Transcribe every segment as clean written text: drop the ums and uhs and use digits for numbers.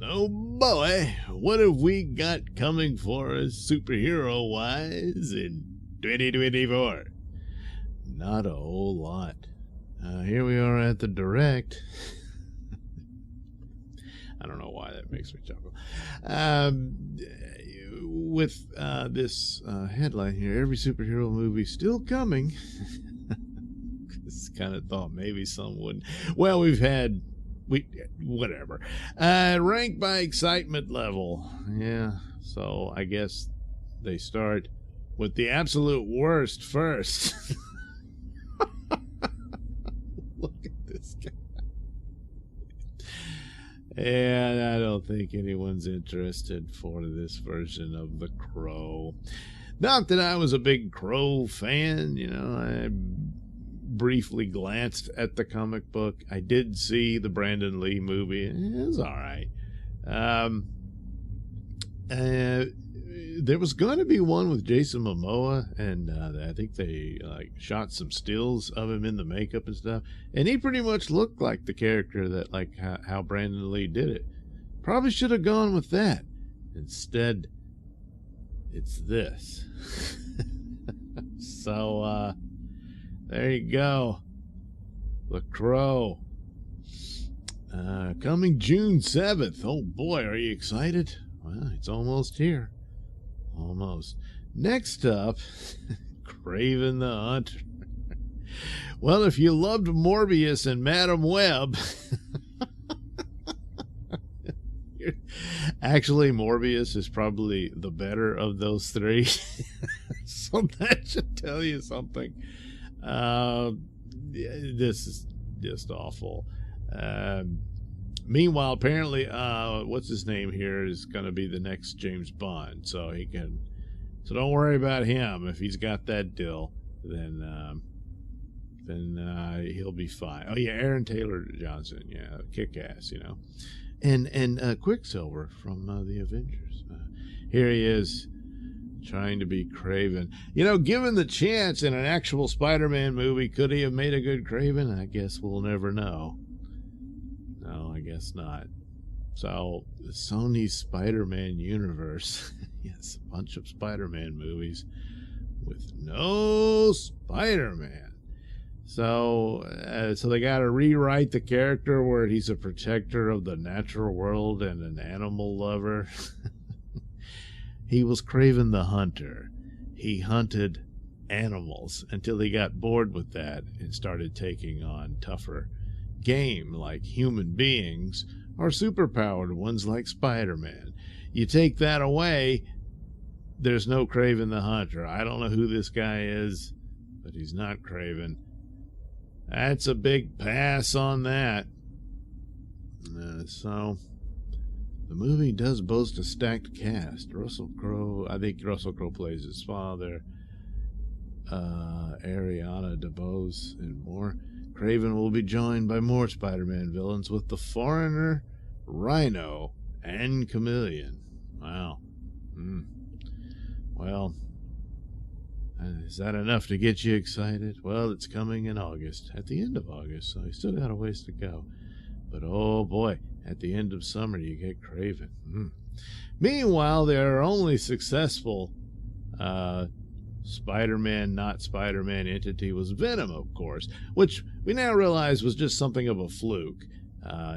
Oh boy, what have we got coming for us superhero-wise in 2024? Not a whole lot. Here we are at the Direct. I don't know why that makes me chuckle. With this headline here, every superhero movie still coming. Just kind of thought maybe some wouldn't. Well, whatever. Ranked by excitement level. Yeah, so I guess they start with the absolute worst first. Look at this guy. And I don't think anyone's interested for this version of The Crow. Not that I was a big Crow fan, I briefly glanced at the comic book. I did see the Brandon Lee movie. It was all right. There was going to be one with Jason Momoa, and I think they shot some stills of him in the makeup and stuff, and he pretty much looked like the character that how Brandon Lee did it. Probably should have gone with that. Instead, it's this. So there you go. The Crow. Coming June 7th. Oh boy, are you excited? Well, it's almost here. Almost. Next up, Kraven the Hunter. Well, if you loved Morbius and Madam Web, actually Morbius is probably the better of those three. So that should tell you something. This is just awful. Meanwhile, apparently, what's his name here is going to be the next James Bond, so don't worry about him. If he's got that deal, then he'll be fine. Oh yeah, Aaron Taylor Johnson, yeah, kick ass, and Quicksilver from the Avengers. Here he is, trying to be Kraven. Given the chance in an actual Spider-Man movie, could he have made a good Kraven? I guess we'll never know. No, I guess not. So, Sony's Spider-Man universe. Yes, a bunch of Spider-Man movies with no Spider-Man. So they got to rewrite the character where he's a protector of the natural world and an animal lover. He was Kraven the Hunter. He hunted animals until he got bored with that and started taking on tougher game like human beings or superpowered ones like Spider-Man. You take that away, there's no Kraven the Hunter. I don't know who this guy is, but he's not Kraven. That's a big pass on that. So the movie does boast a stacked cast. Russell Crowe, I think Russell Crowe plays his father, Ariana DeBose, and more. Kraven will be joined by more Spider-Man villains with the Foreigner, Rhino, and Chameleon. Wow. Well, is that enough to get you excited? Well, it's coming in August, at the end of August, so you still got a ways to go. But oh boy, at the end of summer, you get Kraven. Meanwhile, their only successful Spider-Man, not Spider-Man entity was Venom, of course, which we now realize was just something of a fluke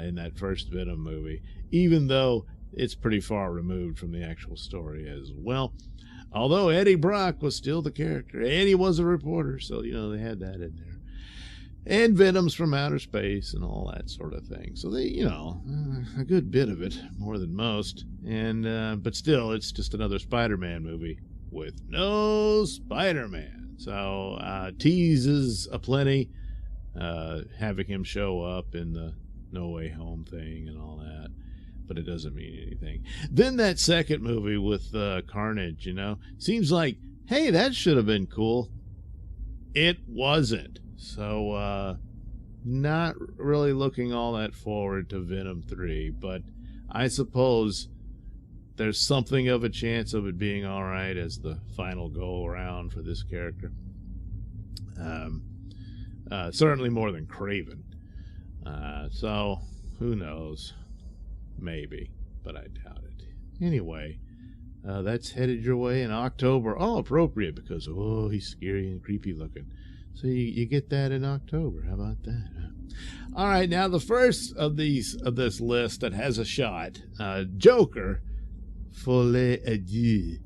in that first Venom movie, even though it's pretty far removed from the actual story as well. Although Eddie Brock was still the character, and he was a reporter, so, they had that in there. And Venom's from outer space and all that sort of thing. So they, a good bit of it, more than most. And but still, it's just another Spider-Man movie with no Spider-Man. So teases aplenty, having him show up in the No Way Home thing and all that. But it doesn't mean anything. Then that second movie with Carnage, seems like, hey, that should have been cool. It wasn't. So, not really looking all that forward to Venom 3, but I suppose there's something of a chance of it being all right as the final go-around for this character. Certainly more than Kraven. So, who knows? Maybe. but I doubt it. Anyway, that's headed your way in October. All appropriate because, oh, he's scary and creepy looking. So you get that in October. How about that? Huh? All right, now the first of this list that has a shot, Joker, Folie à Deux.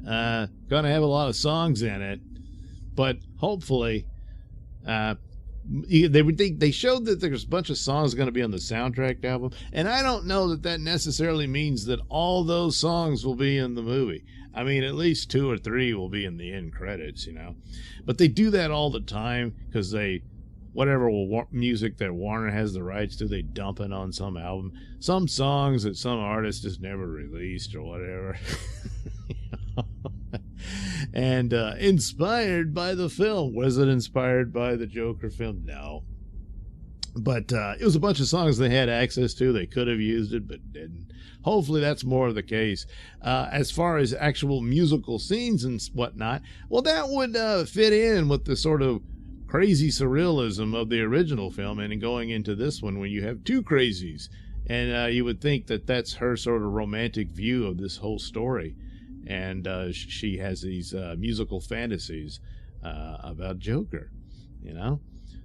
Gonna have a lot of songs in it, but hopefully, they showed that there's a bunch of songs going to be on the soundtrack album, and I don't know that necessarily means that all those songs will be in the movie. I mean, at least 2 or 3 will be in the end credits, But they do that all the time because whatever music that Warner has the rights to, they dump it on some album. Some songs that some artist just never released or whatever. And inspired by the film. Was it inspired by the Joker film? No. But it was a bunch of songs they had access to. They could have used it, but didn't. Hopefully that's more of the case. As far as actual musical scenes and whatnot, well, that would fit in with the sort of crazy surrealism of the original film and going into this one when you have 2 crazies. And you would think that that's her sort of romantic view of this whole story. And she has these musical fantasies about Joker,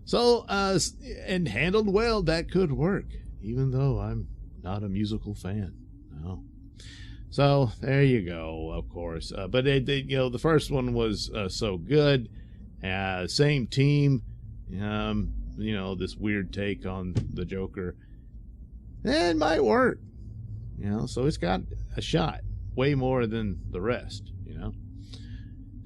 So, and handled well, that could work, even though I'm not a musical fan. No. So, there you go, of course. But, the first one was so good. Same team, this weird take on the Joker. It might work, so it's got a shot. Way more than the rest,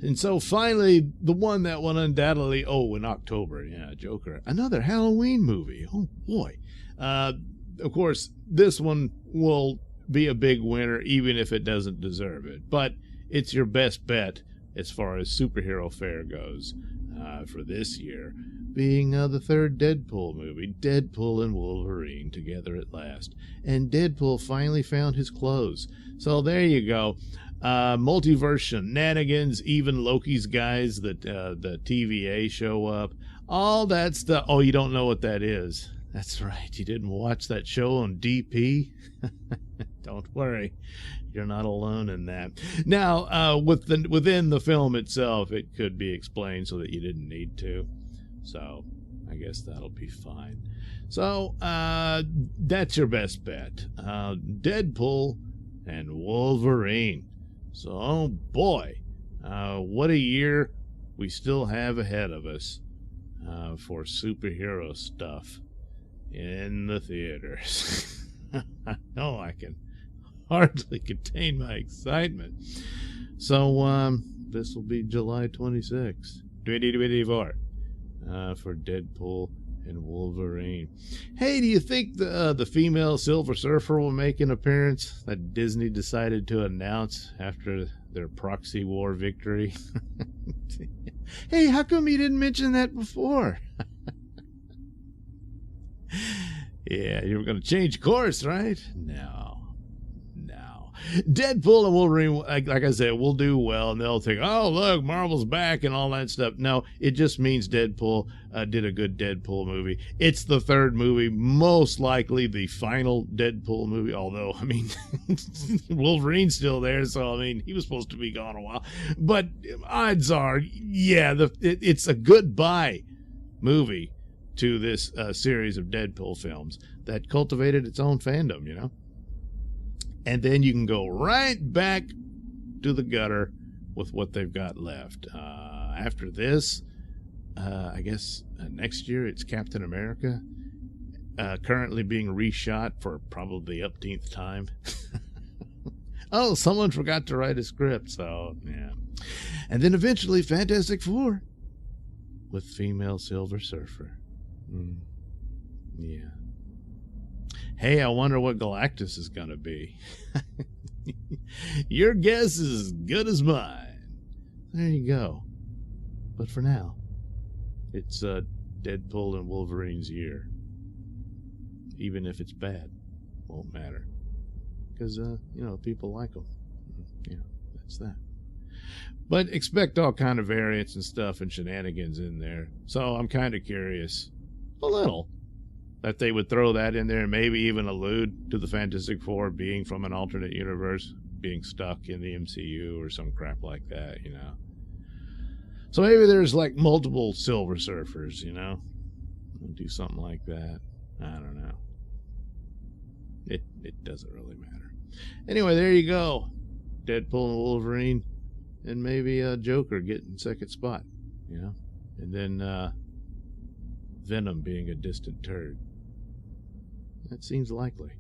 And so finally, the one that will undoubtedly, in October, Joker, another Halloween movie. Oh boy. Of course, this one will be a big winner, even if it doesn't deserve it. But it's your best bet as far as superhero fare goes for this year, being the third Deadpool movie, Deadpool and Wolverine together at last. And Deadpool finally found his clothes. So there you go. Multiverse shenanigans, even Loki's guys that the TVA show up. All that stuff. Oh, you don't know what that is. That's right. You didn't watch that show on DP? Don't worry. You're not alone in that. Now, within the film itself, it could be explained so that you didn't need to. So I guess that'll be fine. So that's your best bet. Deadpool and Wolverine. So, oh boy, what a year we still have ahead of us for superhero stuff in the theaters. I know I can hardly contain my excitement. So this will be July 26th, 2024, for Deadpool and Wolverine. Hey, do you think the female Silver Surfer will make an appearance that Disney decided to announce after their proxy war victory? Hey, how come you didn't mention that before? Yeah, you were going to change course, right? No. Deadpool and Wolverine, like I said, will do well, and they'll think, oh, look, Marvel's back and all that stuff. No, it just means Deadpool did a good Deadpool movie. It's the third movie, most likely the final Deadpool movie, although, I mean, Wolverine's still there, so, I mean, he was supposed to be gone a while. But odds are, yeah, it's a goodbye movie to this series of Deadpool films that cultivated its own fandom, And then you can go right back to the gutter with what they've got left. After this, I guess next year it's Captain America, currently being reshot for probably the upteenth time. Oh, someone forgot to write a script, so yeah. And then eventually Fantastic Four with female Silver Surfer. Yeah. Hey, I wonder what Galactus is going to be. Your guess is as good as mine. There you go. But for now, it's Deadpool and Wolverine's year. Even if it's bad, won't matter. Because, people like them. Yeah, that's that. But expect all kind of variants and stuff and shenanigans in there. So I'm kind of curious. A little. that they would throw that in there and maybe even allude to the Fantastic Four being from an alternate universe, being stuck in the MCU or some crap like that, you know. So maybe there's like multiple Silver Surfers, you know. Do something like that. I don't know. It doesn't really matter. Anyway, there you go. Deadpool and Wolverine, and maybe Joker getting second spot, you know, and then Venom being a distant third. That seems likely.